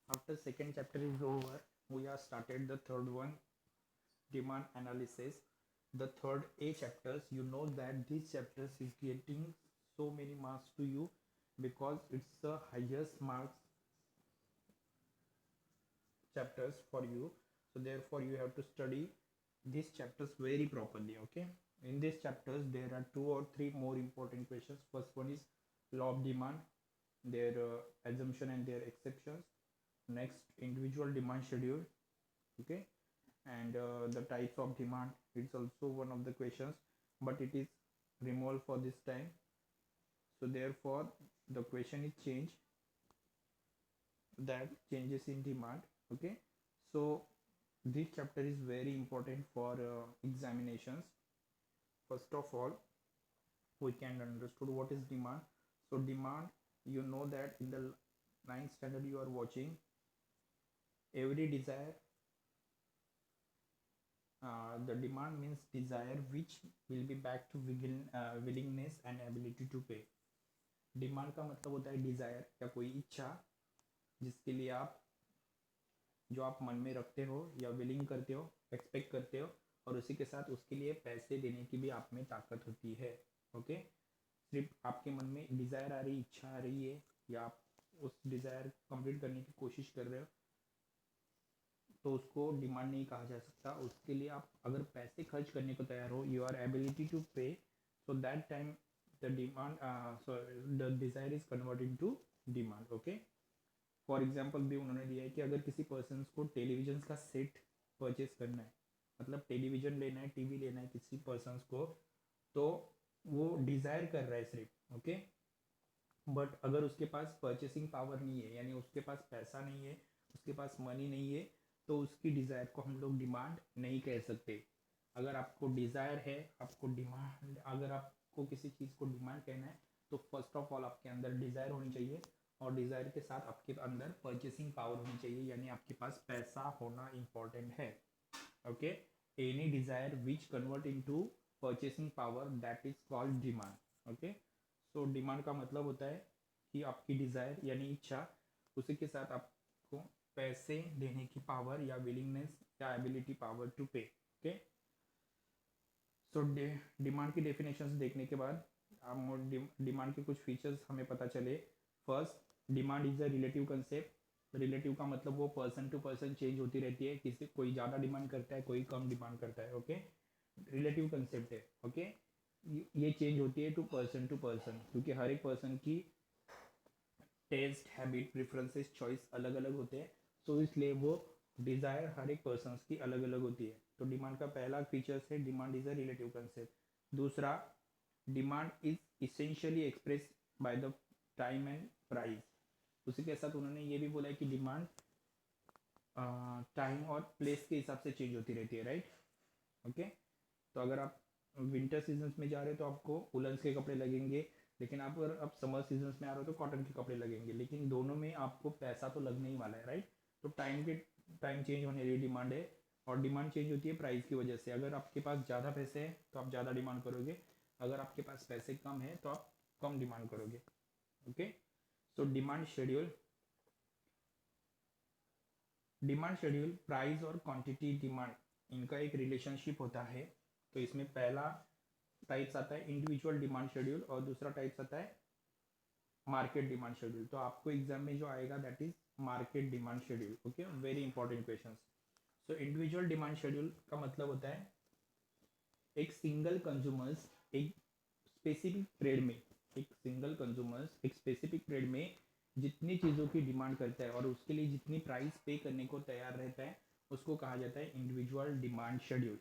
After second chapter is over, we have started the third one, demand analysis. The third A chapters, you know that these chapters is getting so many marks to you because it's the highest marks chapters for you. So therefore you have to study these chapters very properly. Okay, in these chapters there are two or three more important questions. First one is law of demand, their assumption and their exceptions. Next, individual demand schedule. Okay, and the types of demand, it's also one of the questions, but it is removed for this time, so therefore the question is changed, that changes in demand. Okay, so this chapter is very important for examinations. First of all, we can understood what is demand. So demand, you know that in the ninth standard you are watching, every desire, the demand means desire which will be back to willingness and ability to pay. Demand का मतलब होता है Dzire या कोई इच्छा जिसके लिए आप, जो आप मन में रखते हो या विलिंग करते हो, एक्सपेक्ट करते हो, और उसी के साथ उसके लिए पैसे देने की भी आप में ताकत होती है. ओके, सिर्फ आपके मन में डिज़ायर आ रही, इच्छा आ रही है, या आप उस डिज़ायर कंप्लीट करने की कोशिश कर रहे हो, तो उसको डिमांड नहीं कहा जा सकता. उसके लिए आप अगर पैसे खर्च करने को तैयार हो, you are ability to pay, so that time the demand, so the desire is converted to demand. Okay, for example भी उन्होंने दिया है कि अगर किसी पर्सन को टेलीविजन का सेट परचेस करना है, मतलब टेलीविजन लेना है, टीवी लेना है किसी पर्सन को, तो वो डिज़ायर कर रहा है सिर्फ. ओके, बट अगर उसके पास परचेसिंग पावर नहीं है, यानी उसके पास पैसा नहीं है, उसके पास मनी नहीं है, तो उसकी डिज़ायर को हम लोग डिमांड नहीं कह सकते. अगर आपको डिज़ायर है, आपको डिमांड, अगर आपको किसी चीज़ को डिमांड कहना है, तो फर्स्ट ऑफ ऑल आपके अंदर डिज़ायर होनी चाहिए, और डिज़ायर के साथ आपके अंदर परचेसिंग पावर होनी चाहिए, यानी आपके पास पैसा होना इम्पॉर्टेंट है. Okay, any desire which convert into purchasing power, that is called demand. Okay, so demand का मतलब होता है कि आपकी डिज़ायर यानी इच्छा, उसी के साथ आपको पैसे देने की पावर या विलिंगनेस या एबिलिटी पावर टू पे. ओके, सो डिमांड की डेफिनेशंस देखने के बाद डिमांड के कुछ फीचर्स हमें पता चले. First, demand is a relative concept. Relative का मतलब वो पर्सन टू पर्सन चेंज होती रहती है, किसी कोई ज़्यादा डिमांड करता है, कोई कम डिमांड करता है. ओके, रिलेटिव कंसेप्ट है. ओके, ये चेंज होती है टू पर्सन, क्योंकि हर एक पर्सन की टेस्ट, हैबिट, प्रेफरेंसेस, चॉइस अलग अलग होते हैं, तो इसलिए वो डिज़ायर हर एक पर्सन की अलग अलग होती है. तो डिमांड का पहला फीचर्स है demand is a relative concept. दूसरा, demand is essentially express by the time and price. उसी के साथ उन्होंने ये भी बोला है कि डिमांड टाइम और प्लेस के हिसाब से चेंज होती रहती है, राइट. ओके, तो अगर आप विंटर सीजन्स में जा रहे हो तो आपको वुलन्स के कपड़े लगेंगे, लेकिन आप अगर आप समर सीजन्स में आ रहे हो तो कॉटन के कपड़े लगेंगे, लेकिन दोनों में आपको पैसा तो लगने ही वाला है, राइट. तो टाइम चेंज होने वाली डिमांड है, और डिमांड चेंज होती है प्राइस की वजह से. अगर आपके पास ज़्यादा पैसे हैं तो आप ज़्यादा डिमांड करोगे, अगर आपके पास पैसे कम है तो आप कम डिमांड करोगे. Okay, so demand schedule, price और क्वांटिटी डिमांड, इनका एक रिलेशनशिप होता है. तो इसमें पहला टाइप्स आता है इंडिविजुअल डिमांड शेड्यूल, और दूसरा टाइप्स आता है मार्केट डिमांड शेड्यूल. तो आपको एग्जाम में जो आएगा that is market demand schedule. Okay, very important question. So individual demand schedule का मतलब होता है एक सिंगल कंज्यूमर्स एक स्पेसिफिक पीरियड में, एक सिंगल कंज्यूमर्स एक स्पेसिफिक पीरियड में जितनी चीज़ों की डिमांड करता है और उसके लिए जितनी प्राइस पे करने को तैयार रहता है, उसको कहा जाता है इंडिविजुअल डिमांड शेड्यूल.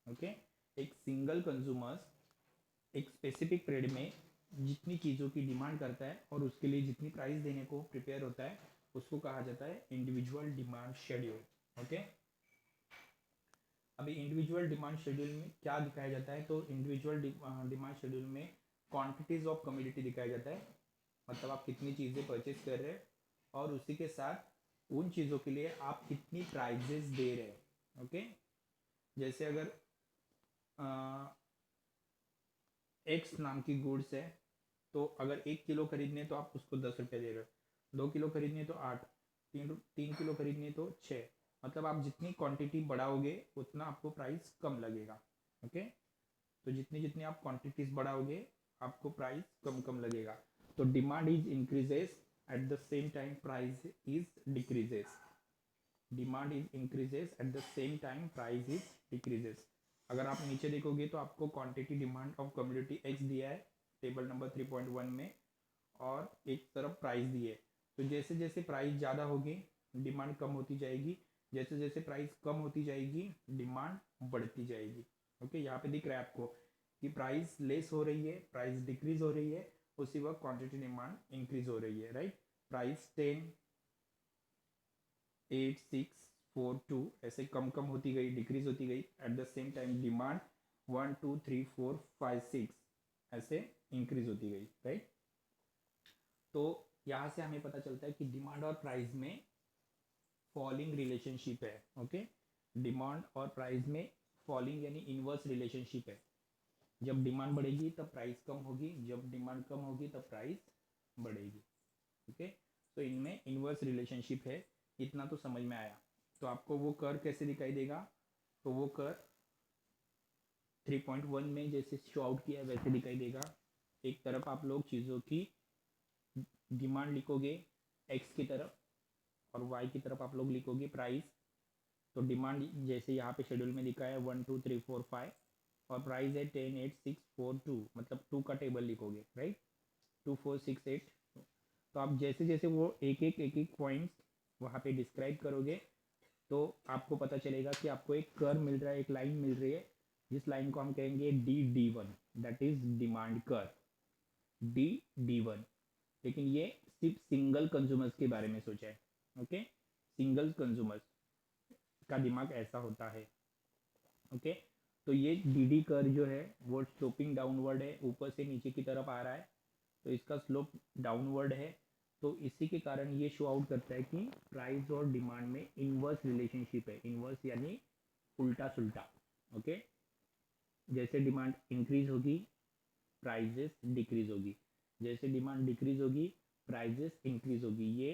ओके, एक सिंगल कंज्यूमर्स एक स्पेसिफिक पीरियड में जितनी चीज़ों की डिमांड करता है और उसके लिए जितनी प्राइस देने को प्रिपेयर होता है, उसको कहा जाता है इंडिविजुअल डिमांड शेड्यूल. ओके, अभी इंडिविजुअल डिमांड शेड्यूल में क्या दिखाया जाता है, तो इंडिविजुअल डिमांड शेड्यूल में क्वांटिटीज ऑफ कमोडिटी दिखाया जाता है, मतलब आप कितनी चीज़ें परचेज कर रहे हैं, और उसी के साथ उन चीज़ों के लिए आप कितनी प्राइजेस दे रहे हैं. ओके, जैसे अगर एक्स नाम की गुड्स है, तो अगर 1 किलो खरीदने तो आप उसको 10 रुपये दे रहे हो, 2 किलो खरीदने तो 8, तीन किलो खरीदनी तो 6, मतलब आप जितनी क्वांटिटी बढ़ाओगे उतना आपको प्राइस कम लगेगा। ओके, तो जितनी जितनी आप क्वांटिटीज बढ़ाओगे आपको प्राइस कम कम लगेगा। तो demand is increases at the same time price is decreases. Demand is increases at the same time price is decreases. अगर आप नीचे देखोगे तो आपको quantity demand of community x दिया है टेबल नंबर 3.1 में, और एक तरफ प्राइस दी है। तो जैसे जैसे प्राइस ज़्यादा होगी डिमांड कम होती जाएगी, जैसे जैसे प्राइस कम होती जाएगी डिमांड बढ़ती जाएगी। ओके, यहाँ पे दिख रहा है आपको कि प्राइस लेस हो रही है, प्राइस डिक्रीज हो रही है, उसी वक्त क्वांटिटी डिमांड इंक्रीज हो रही है। राइट, प्राइस 10, 8, 6, 4, 2 ऐसे कम कम होती गई, डिक्रीज होती गई। At the same time demand 1, 2, 3, 4, 5, 6 ऐसे इंक्रीज होती गई। राइट, तो यहाँ से हमें पता चलता है कि डिमांड और प्राइस में फॉलिंग रिलेशनशिप है। ओके, डिमांड और प्राइस में फॉलिंग यानी इनवर्स रिलेशनशिप है। जब डिमांड बढ़ेगी तब प्राइस कम होगी, जब डिमांड कम होगी तब प्राइस बढ़ेगी। ओके, तो इनमें इनवर्स रिलेशनशिप है, इतना तो समझ में आया। तो आपको वो कर कैसे दिखाई देगा, तो वो कर 3.1 में जैसे शो आउट किया वैसे दिखाई देगा। एक तरफ आप लोग चीज़ों की डिमांड लिखोगे एक्स की तरफ, और वाई की तरफ आप लोग लिखोगे प्राइस। तो डिमांड जैसे यहाँ पे शेड्यूल में लिखा है 1, 2, 3, 4, 5, और प्राइस है 10, 8, 6, 4, 2, मतलब 2 का टेबल लिखोगे। राइट, 2, 4, 6, 8। तो आप जैसे जैसे वो एक एक पॉइंट्स वहाँ पे डिस्क्राइब करोगे तो आपको पता चलेगा कि आपको एक कर्व मिल रहा है, एक लाइन मिल रही है, जिस लाइन को हम कहेंगे D1, that is demand curve D1। लेकिन ये सिर्फ सिंगल कंज्यूमर्स के बारे में सोचा है। ओके, सिंगल कंज्यूमर्स का दिमाग ऐसा होता है। ओके, तो ये DD कर्व जो है वो स्लोपिंग डाउनवर्ड है, ऊपर से नीचे की तरफ आ रहा है, तो इसका स्लोप डाउनवर्ड है। तो इसी के कारण ये शो आउट करता है कि प्राइस और डिमांड में इनवर्स रिलेशनशिप है। इनवर्स यानी उल्टा सुल्टा। ओके, जैसे डिमांड इंक्रीज होगी प्राइजेस डिक्रीज होगी, जैसे डिमांड डिक्रीज होगी प्राइजेस इंक्रीज होगी। ये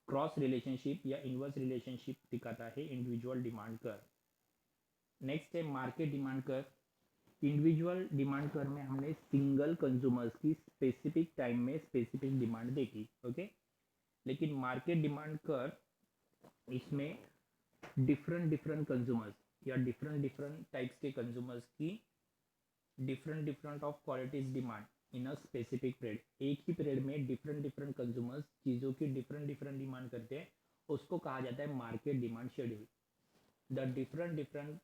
क्रॉस रिलेशनशिप या इनवर्स रिलेशनशिप दिखाता है इंडिविजुअल डिमांड कर्व। नेक्स्ट है market demand curve. Individual demand curve में हमने सिंगल कंज्यूमर्स की स्पेसिफिक टाइम में स्पेसिफिक डिमांड देखी। ओके, लेकिन मार्केट डिमांड कर्व इसमें डिफरेंट डिफरेंट कंज्यूमर्स या डिफरेंट डिफरेंट टाइप्स के कंज्यूमर्स की different different of qualities demand in a specific period. एक ही पीरियड में डिफरेंट डिफरेंट कंज्यूमर्स चीज़ों की डिफरेंट डिफरेंट डिमांड करते हैं, उसको कहा जाता है market demand schedule. The different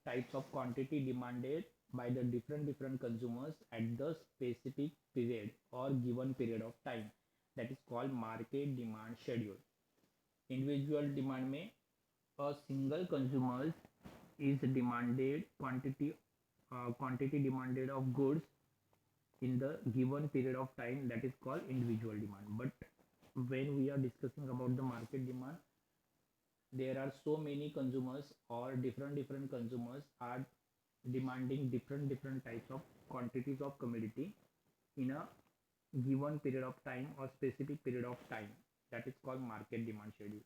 types of quantity demanded by the different consumers at the specific period or given period of time, that is called market demand schedule. Individual demand में a single consumer is demanded quantity demanded of goods in the given period of time, that is called individual demand. But when we are discussing about the market demand, there are so many consumers or different consumers are demanding different types of quantities of commodity in a given period of time or specific period of time, that is called market demand schedule.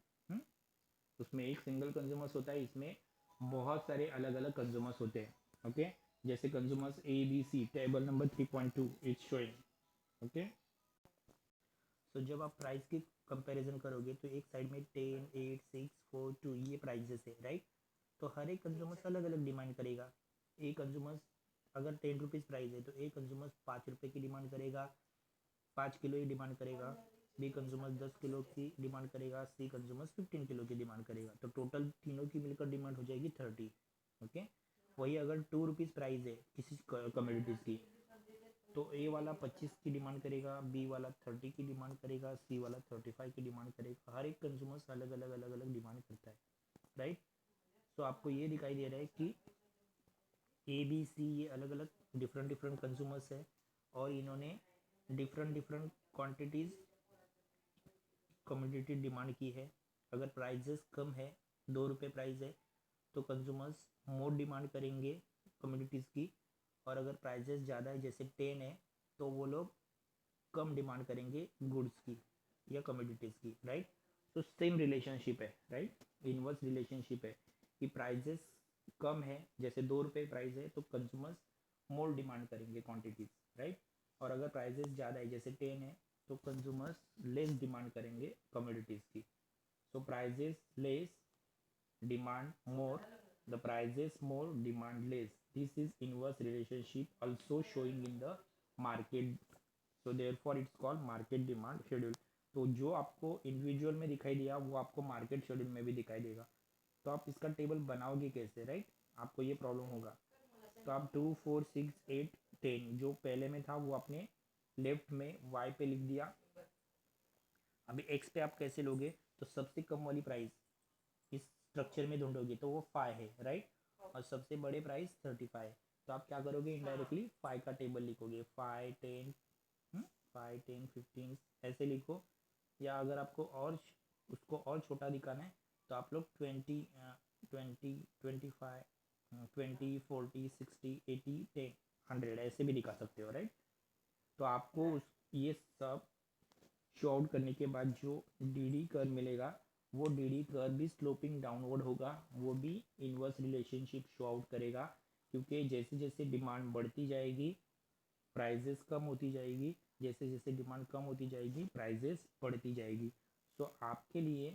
उसमें एक single consumers होता है, इसमें बहुत सारे अलग अलग consumers होते हैं। ओके, जैसे consumers ABC table number 3.2 is showing. Okay, तो जब आप प्राइस की कंपैरिजन करोगे तो एक साइड में 10, 8, 6, 4, 2 ये प्राइजेस है। राइट, तो हर एक कंज्यूमर्स अलग अलग डिमांड करेगा। एक कंज्यूमर्स अगर 10 रुपीज़ प्राइस है तो एक कंज्यूमर्स 5 रुपये की डिमांड करेगा, 5 किलो ही डिमांड करेगा। बी कंज्यूमर्स 10 किलो की डिमांड करेगा, सी कंज्यूमर्स 15 किलो की डिमांड करेगा। तो टोटल तीनों की मिलकर डिमांड हो जाएगी 30। ओके, वही अगर 2 रुपीज़ प्राइस है किसी कमोडिटीज़ की तो ए वाला 25 की डिमांड करेगा, बी वाला 30 की डिमांड करेगा, सी वाला 35 की डिमांड करेगा। हर एक कंज्यूमर्स अलग अलग डिमांड करता है। राइट, तो आपको ये दिखाई दे रहा है कि ABC ये अलग अलग डिफरेंट कंज्यूमर्स है और इन्होंने डिफरेंट क्वांटिटीज़ कमोडिटी डिमांड की है। अगर प्राइजेस कम है, 2 रुपये प्राइस है, तो कंज्यूमर्स मोर डिमांड करेंगे कमोडिटीज़ की, और अगर प्राइजेस ज़्यादा है जैसे 10 है तो वो लोग कम डिमांड करेंगे गुड्स की या कमोडिटीज़ की। राइट, तो सेम रिलेशनशिप है, राइट, इनवर्स रिलेशनशिप है कि प्राइजेस कम है, जैसे 2 रुपये प्राइस है तो कंज्यूमर्स मोर डिमांड करेंगे क्वांटिटीज, राइट, और अगर प्राइजेस ज़्यादा है जैसे 10 है तो कंज्यूमर्स लेस डिमांड करेंगे कमोडिटीज़ की. So prices less, demand more, the prices more, demand less. This is inverse relationship also showing in the market. So therefore it's called market demand schedule. तो जो आपको इंडिविजुअल में दिखाई दिया वो आपको मार्केट शेड्यूल में भी दिखाई देगा. तो आप इसका टेबल बनाओगे कैसे, राइट, आपको ये प्रॉब्लम होगा. तो आप 2, 4, 6, 8, 10 जो पहले में था वो आपने लेफ्ट में y पे लिख दिया. अभी x पे आप कैसे लोगे, तो सबसे कम वाली प्राइस इस स्ट्रक्चर में ढूंढोगे तो वो 5 है, राइट, और सबसे बड़े प्राइस 35 है. तो आप क्या करोगे, इनडायरेक्टली 5 का टेबल लिखोगे, 5, 10, 5, 10, 15 ऐसे लिखो. या अगर आपको और उसको और छोटा दिखाना है तो आप लोग 20, 20, 25, 20, 40, 60, 80, 10, 100 ऐसे भी दिखा सकते हो, राइट. तो आपको ये सब शो आउट करने के बाद जो डी डी कर्व मिलेगा वो डी डी कर्व भी स्लोपिंग डाउनवर्ड होगा, वो भी इनवर्स रिलेशनशिप शो आउट करेगा, क्योंकि जैसे जैसे डिमांड बढ़ती जाएगी प्राइजेस कम होती जाएगी, जैसे जैसे डिमांड कम होती जाएगी प्राइजेस बढ़ती जाएगी. तो आपके लिए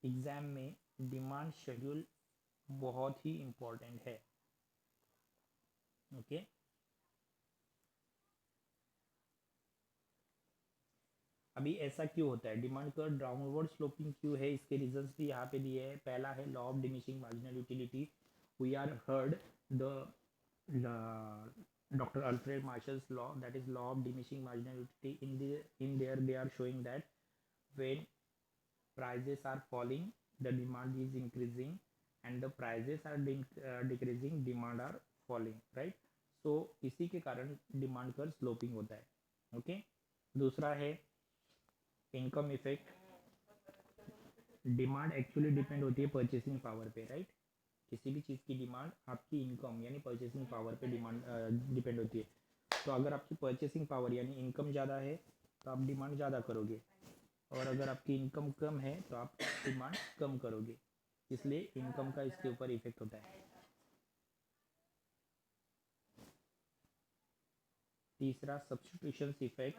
एग्ज़ाम में डिमांड शेड्यूल बहुत ही इम्पोर्टेंट है. ओके अभी ऐसा क्यों होता है, डिमांड कर्व डाउनवर्ड स्लोपिंग क्यों है, इसके रीजंस भी यहाँ पे दिए हैं. पहला है law of diminishing marginal utility. We are heard the Dr. Alfred Marshall's law, that is law of diminishing marginal utility. In there they are showing that when prices are falling the demand is increasing, and the prices are decreasing demand are falling, right. so इसी के कारण demand curve sloping होता है. Okay दूसरा है income effect. Demand actually depend होती है purchasing power पे, राइट. किसी भी चीज़ की डिमांड आपकी इनकम यानी परचेसिंग पावर पे डिमांड डिपेंड होती है. तो अगर आपकी परचेसिंग पावर यानी इनकम ज़्यादा है तो आप डिमांड ज़्यादा करोगे, और अगर आपकी इनकम कम है तो आप डिमांड कम करोगे. इसलिए इनकम का इसके ऊपर इफेक्ट होता है. तीसरा सब्स्टिट्यूशन इफेक्ट.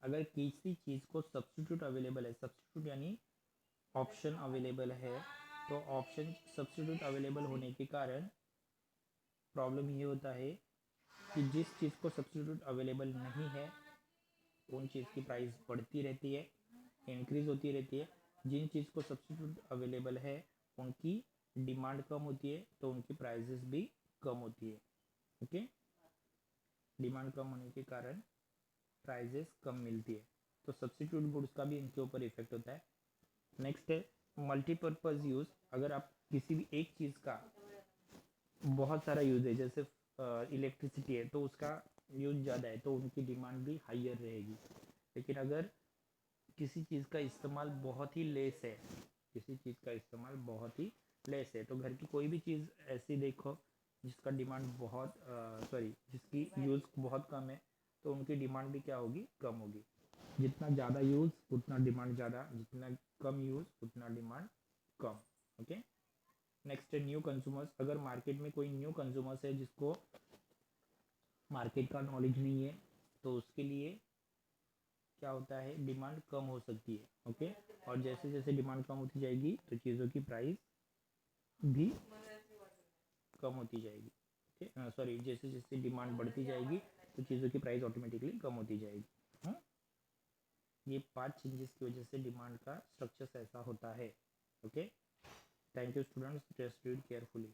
अगर किसी चीज़ को सब्स्टिट्यूट अवेलेबल है, सब्स्टिट्यूट यानी ऑप्शन अवेलेबल है, तो ऑप्शन सब्स्टिट्यूट अवेलेबल होने के कारण प्रॉब्लम ये होता है कि जिस चीज़ को सब्स्टिट्यूट अवेलेबल नहीं है उन चीज़ की प्राइस बढ़ती रहती है, इंक्रीज होती रहती है. जिन चीज़ को सब्स्टिट्यूट अवेलेबल है उनकी डिमांड कम होती है तो उनकी प्राइसेस भी कम होती है. ओके डिमांड कम होने के कारण प्राइसेस कम मिलती है. तो सब्स्टिट्यूट गुड्स का भी इनके ऊपर इफेक्ट होता है. नेक्स्ट है मल्टीपर्पज़ यूज़. अगर आप किसी भी एक चीज़ का बहुत सारा यूज़ है, जैसे इलेक्ट्रिसिटी है तो उसका यूज़ ज़्यादा है तो उनकी डिमांड भी हाइयर रहेगी. लेकिन अगर किसी चीज़ का इस्तेमाल बहुत ही लेस है, किसी चीज़ का इस्तेमाल बहुत ही लेस है, तो घर की कोई भी चीज़ ऐसी देखो जिसका डिमांड बहुत जिसकी यूज़ बहुत कम है तो उनकी डिमांड भी क्या होगी, कम होगी. जितना ज़्यादा यूज़ उतना डिमांड ज़्यादा, जितना कम यूज़ उतना डिमांड कम. ओके नेक्स्ट है न्यू कंज्यूमर्स. अगर मार्केट में कोई न्यू कंज्यूमर्स है जिसको मार्केट का नॉलेज नहीं है तो उसके लिए क्या होता है, डिमांड कम हो सकती है. ओके और जैसे जैसे डिमांड कम होती जाएगी तो चीज़ों की प्राइस भी कम होती जाएगी. ओके जैसे जैसे डिमांड बढ़ती जाएगी तो चीज़ों की प्राइस ऑटोमेटिकली कम होती जाएगी. ये 5 चेंजेस की वजह से डिमांड का स्ट्रक्चर ऐसा होता है. Okay thank you students, just read carefully.